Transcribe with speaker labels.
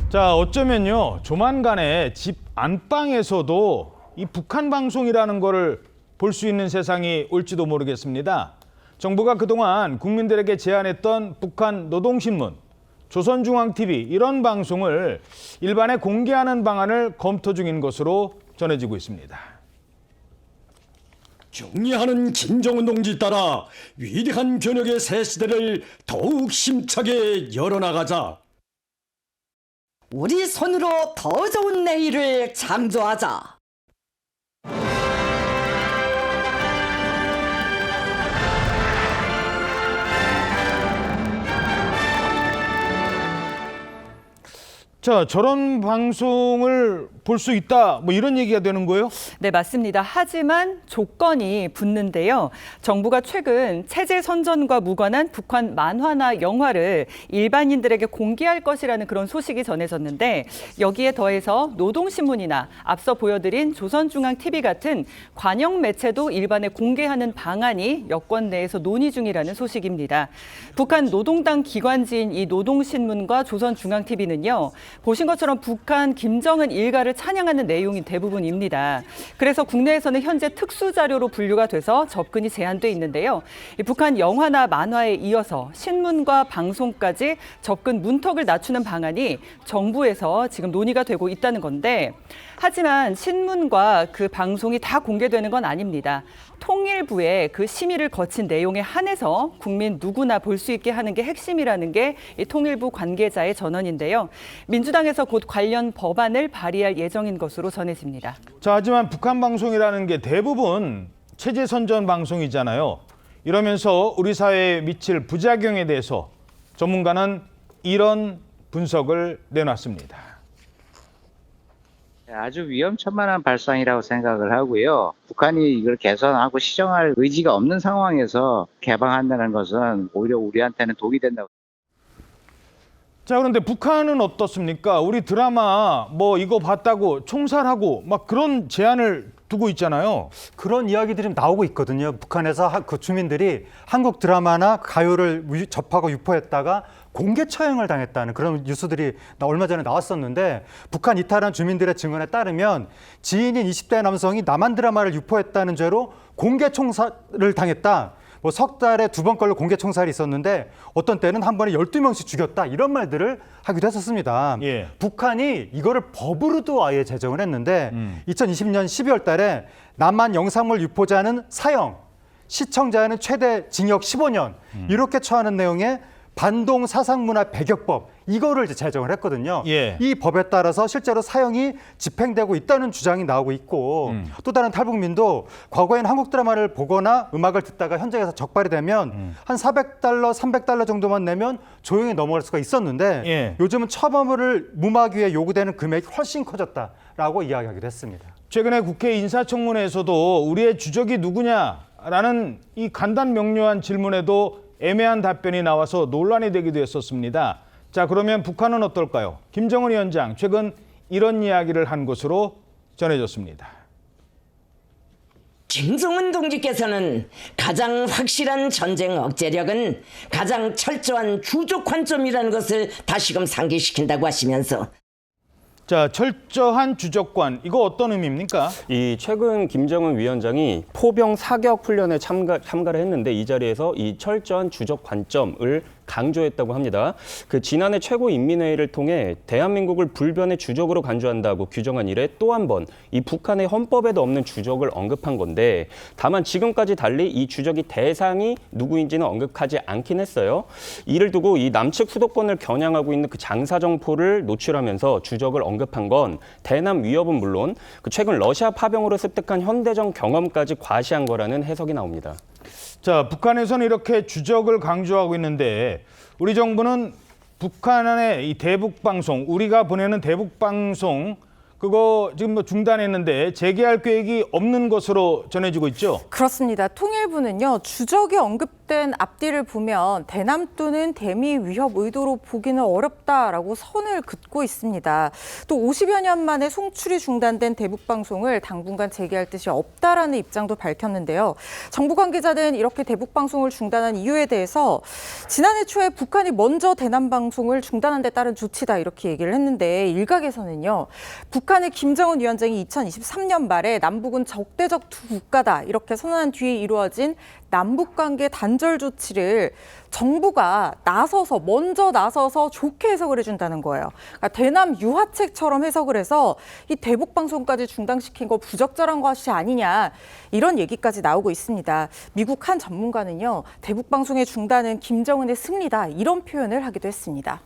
Speaker 1: 자, 어쩌면요, 조만간에 집 안방에서도 이 북한 방송이라는 거를 볼 수 있는 세상이 올지도 모르겠습니다. 정부가 그동안 국민들에게 제안했던 북한 노동신문, 조선중앙TV 이런 방송을 일반에 공개하는 방안을 검토 중인 것으로 전해지고 있습니다.
Speaker 2: 경의하는 김정은 동지 따라 위대한 변혁의 새 시대를 더욱 힘차게 열어나가자.
Speaker 3: 우리 손으로 더 좋은 내일을 창조하자.
Speaker 1: 자, 저런 방송을 볼 수 있다, 뭐 이런 얘기가 되는 거예요?
Speaker 4: 네, 맞습니다. 하지만 조건이 붙는데요. 정부가 최근 체제 선전과 무관한 북한 만화나 영화를 일반인들에게 공개할 것이라는 그런 소식이 전해졌는데, 여기에 더해서 노동신문이나 앞서 보여드린 조선중앙TV 같은 관영 매체도 일반에 공개하는 방안이 여권 내에서 논의 중이라는 소식입니다. 북한 노동당 기관지인 이 노동신문과 조선중앙TV는요, 보신 것처럼 북한 김정은 일가를 찬양하는 내용이 대부분입니다. 그래서 국내에서는 현재 특수자료로 분류가 돼서 접근이 제한돼 있는데요. 북한 영화나 만화에 이어서 신문과 방송까지 접근 문턱을 낮추는 방안이 정부에서 지금 논의가 되고 있다는 건데, 하지만 신문과 그 방송이 다 공개되는 건 아닙니다. 통일부의 그 심의를 거친 내용에 한해서 국민 누구나 볼 수 있게 하는 게 핵심이라는 게 이 통일부 관계자의 전언인데요. 민주당에서 곧 관련 법안을 발의할 예정인 것으로 전해집니다.
Speaker 1: 자, 하지만 북한 방송이라는 게 대부분 체제 선전 방송이잖아요. 이러면서 우리 사회에 미칠 부작용에 대해서 전문가는 이런 분석을 내놨습니다.
Speaker 5: 아주 위험천만한 발상이라고 생각을 하고요. 북한이 이걸 개선하고 시정할 의지가 없는 상황에서 개방한다는 것은 오히려 우리한테는 독이 된다고.
Speaker 1: 자, 그런데 북한은 어떻습니까? 우리 드라마 뭐 이거 봤다고 총살하고 막 그런 제한을 두고 있잖아요.
Speaker 6: 그런 이야기들이 나오고 있거든요. 북한에서 그 주민들이 한국 드라마나 가요를 접하고 유포했다가 공개 처형을 당했다는 그런 뉴스들이 얼마 전에 나왔었는데, 북한 이탈한 주민들의 증언에 따르면 지인인 20대 남성이 남한 드라마를 유포했다는 죄로 공개 총살을 당했다. 뭐 석 달에 2번 걸로 공개 총살이 있었는데 어떤 때는 한 번에 12명씩 죽였다, 이런 말들을 하기도 했었습니다.
Speaker 1: 예.
Speaker 6: 북한이 이거를 법으로도 아예 제정을 했는데 2020년 12월 달에 남한 영상물 유포자는 사형, 시청자는 최대 징역 15년 이렇게 처하는 내용의 반동 사상문화 배격법, 이거를 이제 제정을 했거든요.
Speaker 1: 예.
Speaker 6: 이 법에 따라서 실제로 사형이 집행되고 있다는 주장이 나오고 있고, 또 다른 탈북민도 과거에는 한국 드라마를 보거나 음악을 듣다가 현장에서 적발이 되면 한 $400, $300 정도만 내면 조용히 넘어갈 수가 있었는데,
Speaker 1: 예.
Speaker 6: 요즘은 처벌을 무마하기 위해 요구되는 금액이 훨씬 커졌다라고 이야기하기도 했습니다.
Speaker 1: 최근에 국회 인사청문회에서도 우리의 주적이 누구냐라는 이 간단 명료한 질문에도 애매한 답변이 나와서 논란이 되기도 했었습니다. 자, 그러면 북한은 어떨까요? 김정은 위원장 최근 이런 이야기를 한 것으로 전해졌습니다.
Speaker 3: 김정은 동지께서는 가장 확실한 전쟁 억제력은 가장 철저한 주적 관점이라는 것을 다시금 상기시킨다고 하시면서,
Speaker 1: 자, 철저한 주적관, 이거 어떤 의미입니까?
Speaker 7: 이 최근 김정은 위원장이 포병 사격 훈련에 참가를 했는데, 이 자리에서 이 철저한 주적 관점을 강조했다고 합니다. 그 지난해 최고인민회의를 통해 대한민국을 불변의 주적으로 간주한다고 규정한 이래 또 한 번 이 북한의 헌법에도 없는 주적을 언급한 건데, 다만 지금까지 달리 이 주적이 대상이 누구인지는 언급하지 않긴 했어요. 이를 두고 이 남측 수도권을 겨냥하고 있는 그 장사정포를 노출하면서 주적을 언급한 건 대남 위협은 물론 그 최근 러시아 파병으로 습득한 현대전 경험까지 과시한 거라는 해석이 나옵니다.
Speaker 1: 자, 북한에서는 이렇게 주적을 강조하고 있는데, 우리 정부는 북한의 이 대북방송, 우리가 보내는 대북방송 그거 지금 뭐 중단했는데 재개할 계획이 없는 것으로 전해지고 있죠.
Speaker 8: 그렇습니다. 통일부는요, 주적이 언급된 앞뒤를 보면 대남 또는 대미 위협 의도로 보기는 어렵다라고 선을 긋고 있습니다. 또 50여 년 만에 송출이 중단된 대북 방송을 당분간 재개할 뜻이 없다라는 입장도 밝혔는데요. 정부 관계자는 이렇게 대북 방송을 중단한 이유에 대해서 지난해 초에 북한이 먼저 대남 방송을 중단한 데 따른 조치다 이렇게 얘기를 했는데, 일각에서는요, 북한의 김정은 위원장이 2023년 말에 남북은 적대적 두 국가다 이렇게 선언한 뒤에 이루어진 남북관계 단절 조치를 정부가 먼저 나서서 좋게 해석을 해준다는 거예요. 그러니까 대남 유화책처럼 해석을 해서 이 대북 방송까지 중단시킨 거 부적절한 것이 아니냐, 이런 얘기까지 나오고 있습니다. 미국 한 전문가는요, 대북 방송의 중단은 김정은의 승리다 이런 표현을 하기도 했습니다.